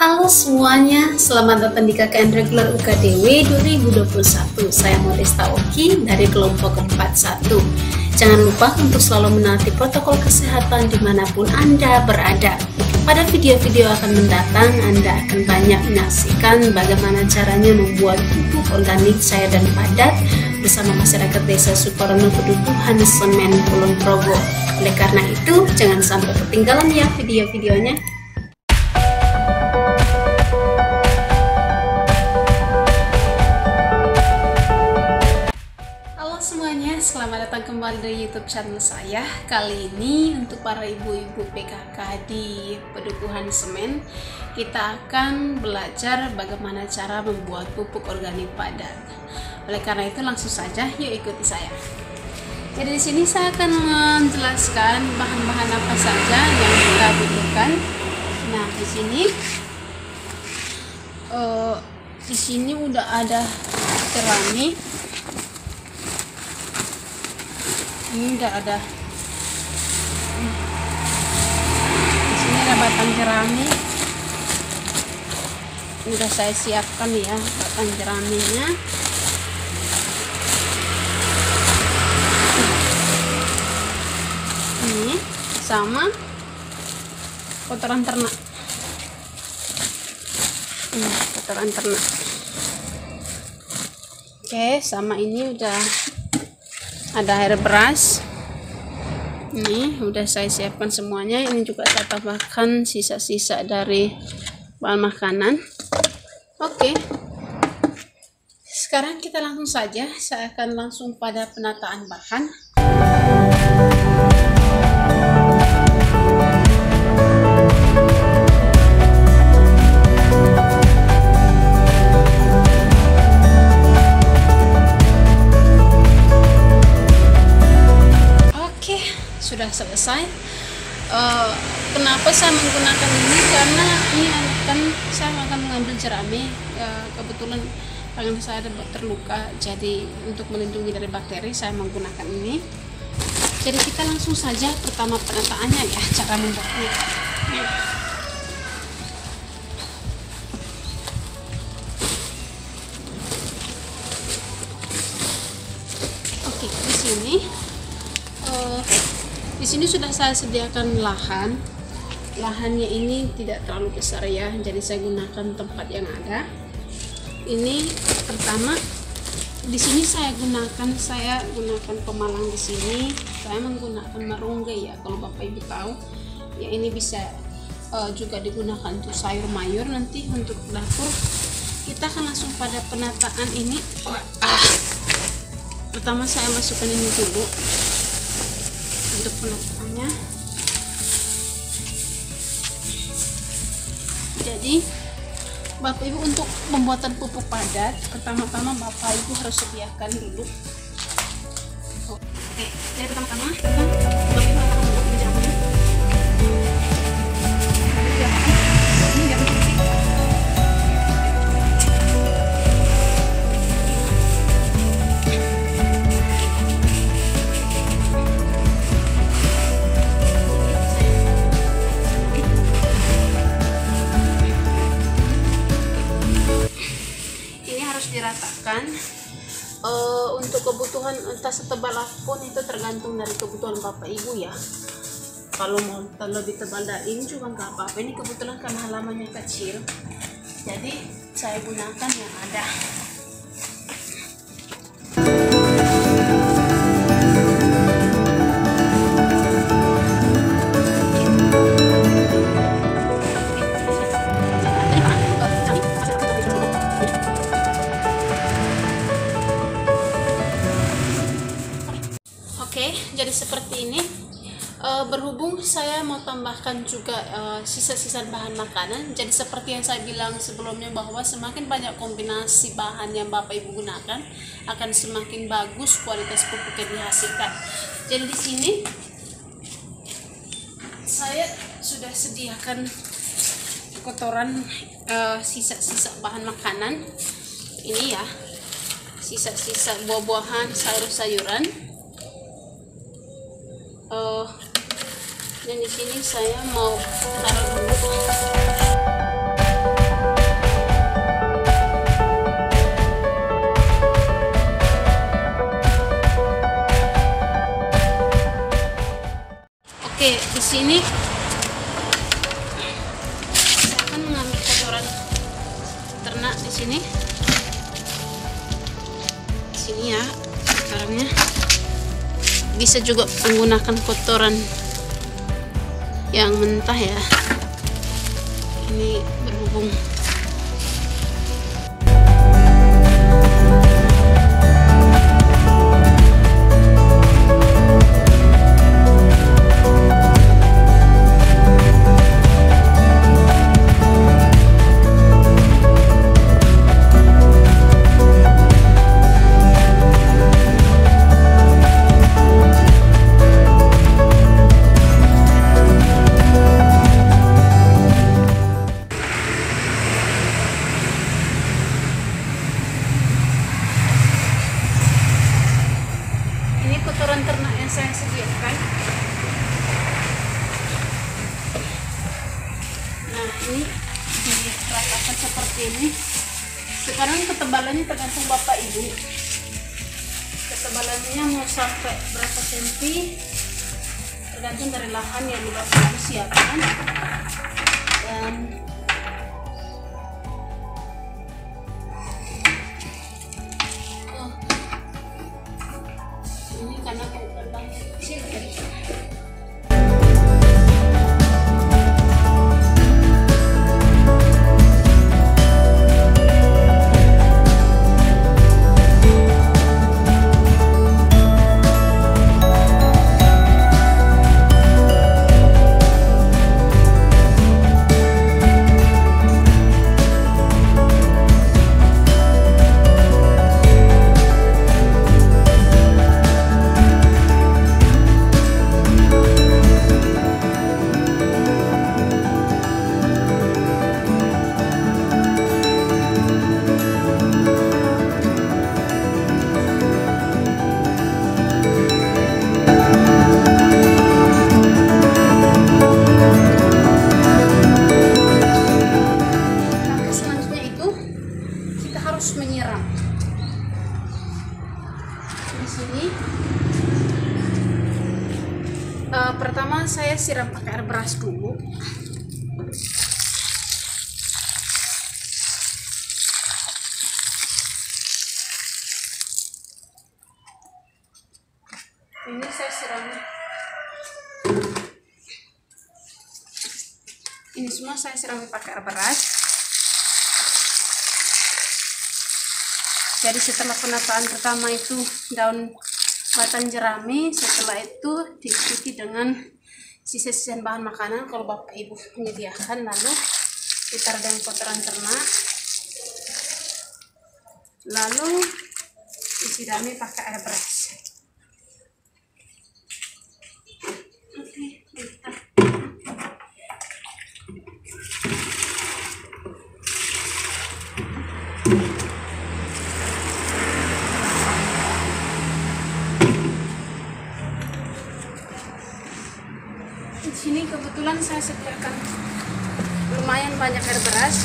Halo semuanya, selamat datang di KKN Reguler UKDW 2021. Saya Modesta Oki dari kelompok 41. Jangan lupa untuk selalu menaati protokol kesehatan dimanapun Anda berada. Pada video-video akan mendatang, Anda akan banyak menyaksikan bagaimana caranya membuat pupuk organik cair dan padat bersama masyarakat Desa Sukorejo Pedukuhan Semen Kulon Progo. Oleh karena itu, jangan sampai ketinggalan ya video-videonya. Selamat datang kembali di YouTube channel saya. Kali ini untuk para ibu-ibu PKK di Pedukuhan Semen, kita akan belajar bagaimana cara membuat pupuk organik padat. Oleh karena itu langsung saja yuk ikuti saya. Jadi di sini saya akan menjelaskan bahan-bahan apa saja yang kita butuhkan. Nah, di sini udah ada jerami. Ini udah ada, di sini ada batang jerami, udah saya siapkan ya batang jeraminya. Ini sama kotoran ternak, kotoran ternak. Oke, sama ini udah ada air beras. Ini udah saya siapkan semuanya. Ini juga saya tambahkan sisa-sisa dari bahan makanan. Oke, sekarang kita langsung saja. Saya akan langsung pada penataan bahan. Sudah selesai. Kenapa saya menggunakan ini? Karena ini kan saya akan mengambil jerami. Kebetulan tangan saya ada terluka, jadi untuk melindungi dari bakteri saya menggunakan ini. Jadi kita langsung saja pertama penataannya ya, cara membuatnya. Oke, di sini sudah saya sediakan lahan. Lahannya ini tidak terlalu besar ya, jadi saya gunakan tempat yang ada. Ini pertama, di sini saya gunakan pemalang di sini. Saya menggunakan marungge ya, kalau Bapak Ibu tahu. Ya ini bisa juga digunakan untuk sayur mayur nanti untuk dapur. Kita akan langsung pada penataan ini. Pertama saya masukkan ini dulu untuk penataannya. Jadi Bapak Ibu untuk pembuatan pupuk padat, pertama-tama Bapak Ibu harus sediakan dulu. Oke, jadi pertama-tama Bapak Ibu akan membuat jeraminya. Ini biar bersih. Diratakan. Untuk kebutuhan entah setebal apapun itu tergantung dari kebutuhan Bapak Ibu ya. Kalau mau lebih tebal dari ini juga nggak apa-apa. Ini kebetulan karena halamannya kecil, jadi saya gunakan yang ada. Jadi seperti ini. Berhubung saya mau tambahkan juga sisa-sisa bahan makanan, jadi seperti yang saya bilang sebelumnya bahwa semakin banyak kombinasi bahan yang Bapak Ibu gunakan akan semakin bagus kualitas pupuk yang dihasilkan. Jadi di sini saya sudah sediakan kotoran sisa-sisa bahan makanan ini ya, sisa-sisa buah-buahan, sayur-sayuran. Dan di sini saya mau taruh dulu. ini saya akan mengambil kotoran ternak di sini. Di sini ya kotorannya. Bisa juga menggunakan kotoran yang mentah ya. Ini berhubung kotoran ternak yang saya sediakan. Nah, ini diratakan seperti ini. Sekarang ketebalannya tergantung bapak ibu. Ketebalannya mau sampai berapa senti tergantung dari lahan yang bapak ibu siapkan. Dan karena kandang kecil ya. Menyiram di sini. Pertama saya siram pakai air beras dulu. Ini saya siram. Ini semua saya siram pakai air beras. Jadi setelah penataan pertama itu daun batang jerami, setelah itu diikuti dengan sisa-sisa bahan makanan kalau bapak ibu menyediakan, lalu ditaruh dengan kotoran ternak, lalu disirami pakai air beras. Oke, mantap. Di sini kebetulan saya sediakan lumayan banyak air beras.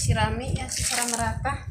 Sirami ya secara merata.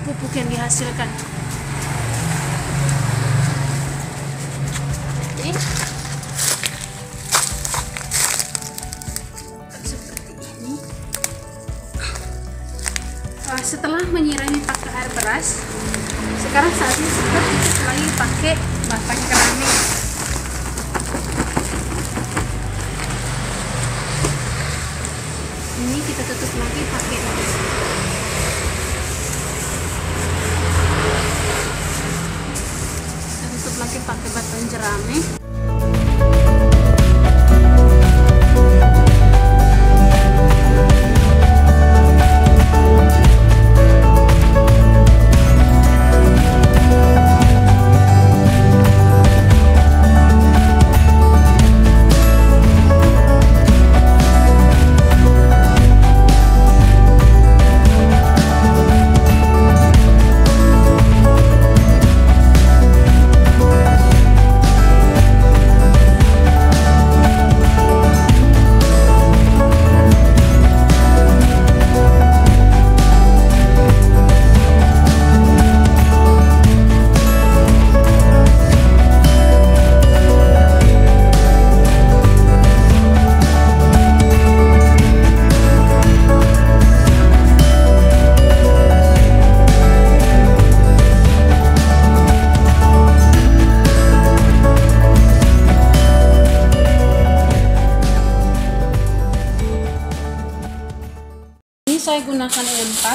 Pupuk yang dihasilkan ini seperti ini. Setelah menyirami pakai air beras, sekarang saatnya kita tutup lagi pakai batang keramik. Ini kita tutup lagi pakai batang jerami. gunakan E4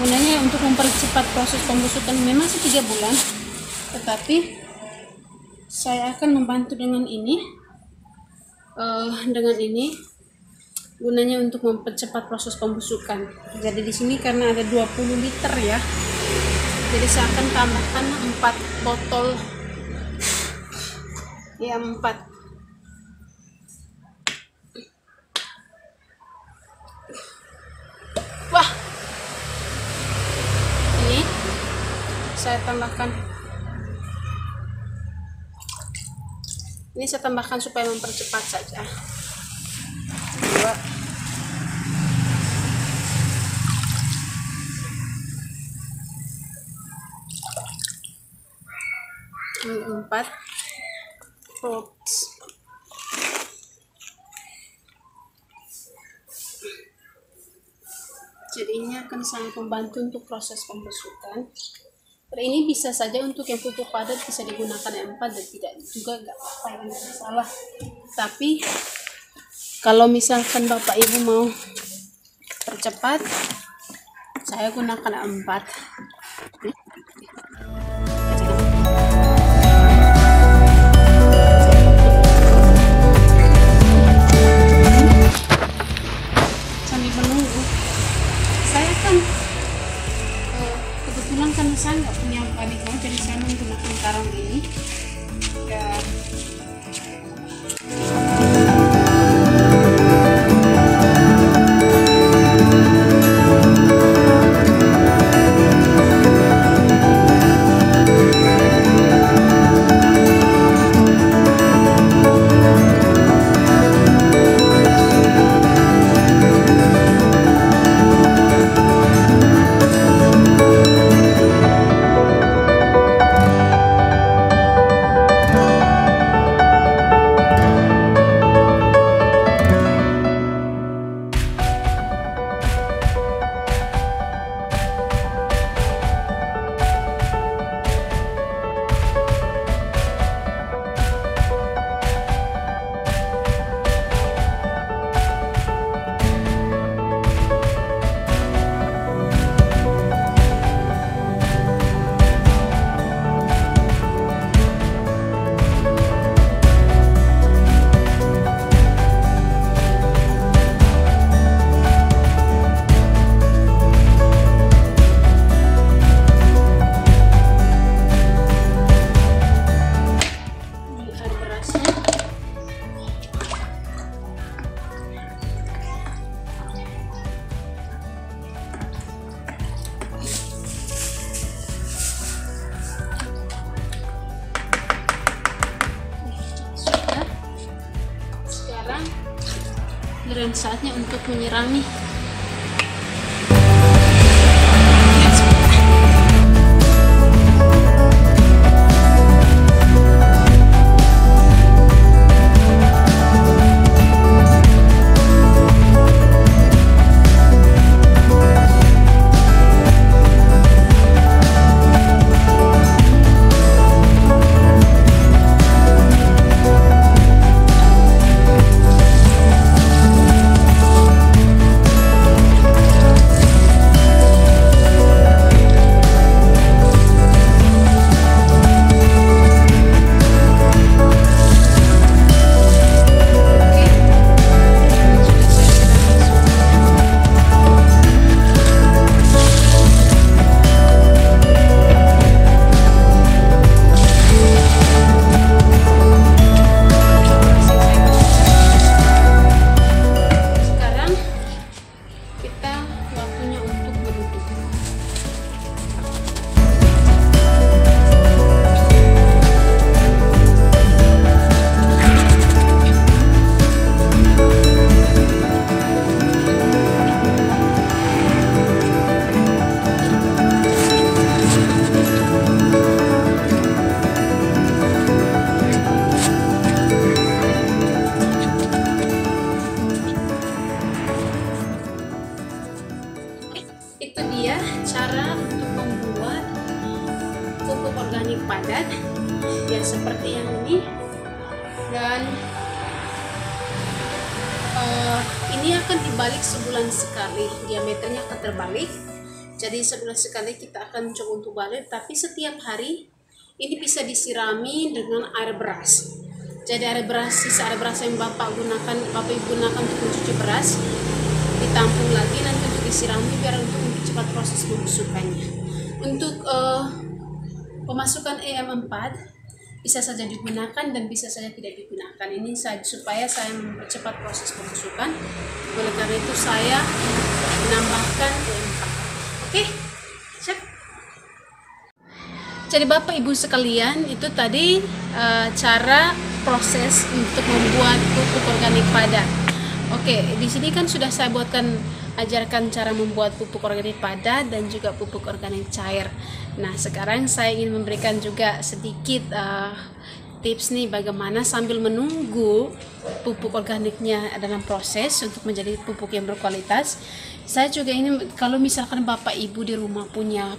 gunanya untuk mempercepat proses pembusukan. Memang sih 3 bulan, tetapi saya akan membantu dengan ini. Gunanya untuk mempercepat proses pembusukan. Jadi di sini karena ada 20 liter ya, jadi saya akan tambahkan 4 botol ya, 4. Wah, ini saya tambahkan. Ini saya tambahkan supaya mempercepat saja. 2, 4 drops. Jadi ini akan sangat membantu untuk proses pembusukan. Ini bisa saja untuk yang pupuk padat bisa digunakan E4 dan tidak juga nggak apa-apa, yang masalah. Tapi kalau misalkan Bapak Ibu mau percepat, saya gunakan E4. Sambil menunggu, saya akan kebetulan karena saya nggak punya paniko, jadi saya menggunakan karung ini ya. Dan saatnya untuk menyirami. padat ya seperti yang ini. Dan ini akan dibalik sebulan sekali, diameternya akan terbalik. Jadi sebulan sekali kita akan coba untuk balik, tapi setiap hari ini bisa disirami dengan air beras. Jadi air beras, sisa air beras yang Bapak Ibu gunakan untuk mencuci beras, ditampung lagi nanti untuk disirami biar untuk mempercepat proses pembusukannya. Untuk pemasukan EM4 bisa saja digunakan dan bisa saja tidak digunakan. Ini supaya saya mempercepat proses pembusukan. Oleh karena itu saya menambahkan EM4. Oke, siap. Jadi Bapak Ibu sekalian, itu tadi cara proses untuk membuat pupuk organik padat. Oke, di sini kan sudah saya ajarkan cara membuat pupuk organik padat dan juga pupuk organik cair. Nah, sekarang saya ingin memberikan juga sedikit tips nih bagaimana sambil menunggu pupuk organiknya dalam proses untuk menjadi pupuk yang berkualitas. Saya juga ingin, kalau misalkan Bapak Ibu di rumah punya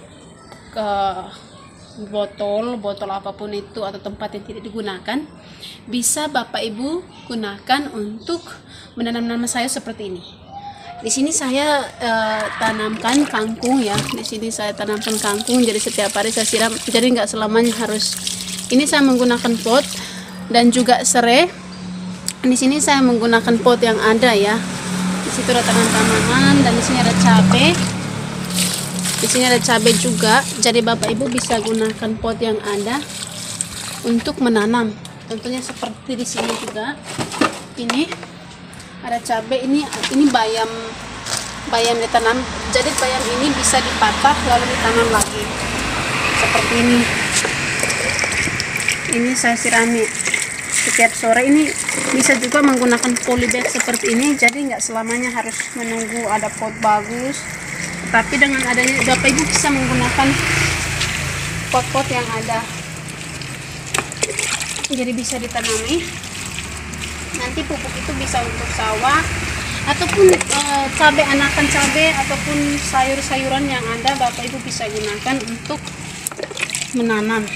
botol apapun itu atau tempat yang tidak digunakan, bisa Bapak Ibu gunakan untuk menanam sayur seperti ini. Di sini saya tanamkan kangkung ya. Di sini saya tanamkan kangkung, jadi setiap hari saya siram. Jadi nggak selamanya harus. Ini saya menggunakan pot dan juga serai. Di sini saya menggunakan pot yang ada ya. Di situ ada tanaman dan di sini ada cabai. Di sini ada cabai juga. Jadi Bapak Ibu bisa gunakan pot yang ada untuk menanam. Tentunya seperti di sini juga. Ini ada cabai, ini bayam ditanam. Jadi bayam ini bisa dipatah lalu ditanam lagi. Seperti ini. Ini saya sirami setiap sore. Ini bisa juga menggunakan polybag seperti ini. Jadi nggak selamanya harus menunggu ada pot bagus. Tapi dengan adanya Bapak Ibu bisa menggunakan pot-pot yang ada. Jadi bisa ditanami. Nanti pupuk itu bisa untuk sawah ataupun anakan cabai ataupun sayur-sayuran yang ada, Bapak Ibu bisa gunakan untuk menanam.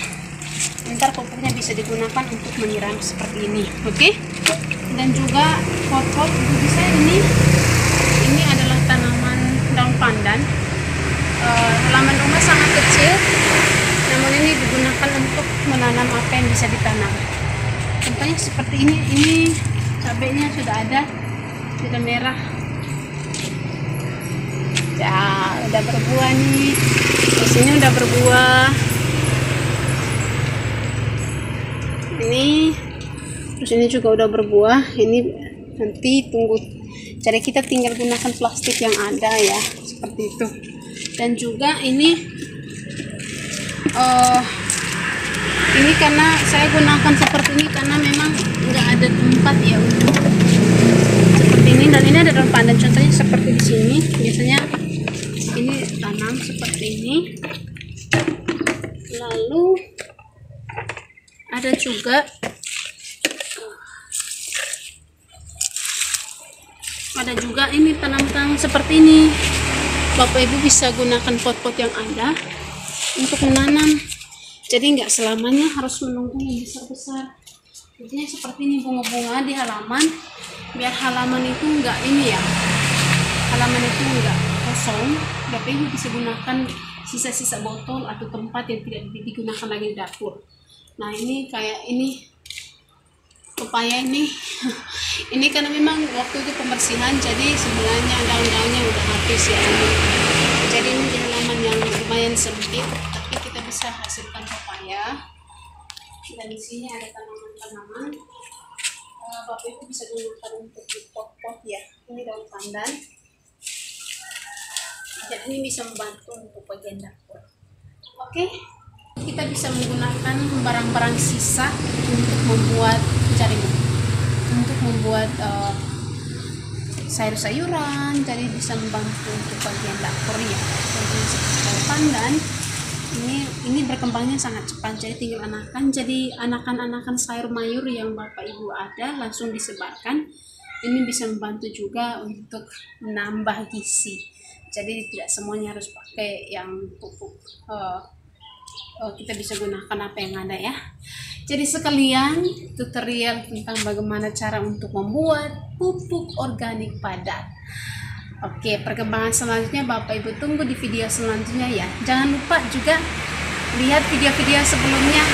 Ntar pupuknya bisa digunakan untuk menyiram seperti ini. Oke? Dan juga pot-pot itu bisa ini adalah tanaman daun pandan. Halaman rumah sangat kecil, namun ini digunakan untuk menanam apa yang bisa ditanam. Contohnya seperti ini cabainya sudah ada, sudah merah. Ya, udah berbuah nih. Di sini udah berbuah. Ini, terus ini juga udah berbuah. Ini nanti tunggu. Jadi kita tinggal gunakan plastik yang ada ya, seperti itu. Dan juga ini karena saya gunakan seperti ini karena memang nggak ada tempat ya untuk seperti ini. Dan ini ada daun pandan, contohnya seperti di sini. Biasanya ini tanam seperti ini. Lalu ada juga ini tanam seperti ini. Bapak Ibu bisa gunakan pot-pot yang ada untuk menanam. Jadi nggak selamanya harus menunggu yang besar-besar. Intinya seperti ini, bunga-bunga di halaman, biar halaman itu nggak halaman itu nggak kosong. Bapak Ibu bisa gunakan sisa-sisa botol atau tempat yang tidak digunakan lagi di dapur. Nah, ini kayak ini pepaya ini ini karena memang waktu itu pembersihan, jadi sebenarnya daun-daunnya udah habis ya. Jadi ini di halaman yang lumayan sempit, tapi kita bisa hasilkan pepaya. Dan di sini ada tanaman-tanaman. Bapak Ibu bisa gunakan untuk di pot-pot ya. Ini daun pandan. Jadi ini bisa membantu untuk bagian dapur. Oke, kita bisa menggunakan barang-barang sisa untuk membuat jaringan, untuk membuat sayur-sayuran. Jadi bisa membantu untuk bagian dapur ya. Jadi seperti daun pandan ini berkembangnya sangat cepat, jadi tinggal anakan. Jadi anakan sayur mayur yang Bapak Ibu ada langsung disebarkan. Ini bisa membantu juga untuk menambah gizi. Jadi tidak semuanya harus pakai yang pupuk kita bisa gunakan apa yang ada ya. Jadi sekalian tutorial tentang bagaimana cara untuk membuat pupuk organik padat. Oke, perkembangan selanjutnya Bapak Ibu tunggu di video selanjutnya ya. Jangan lupa juga lihat video-video sebelumnya.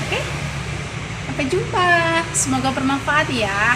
Oke, sampai jumpa. Semoga bermanfaat ya.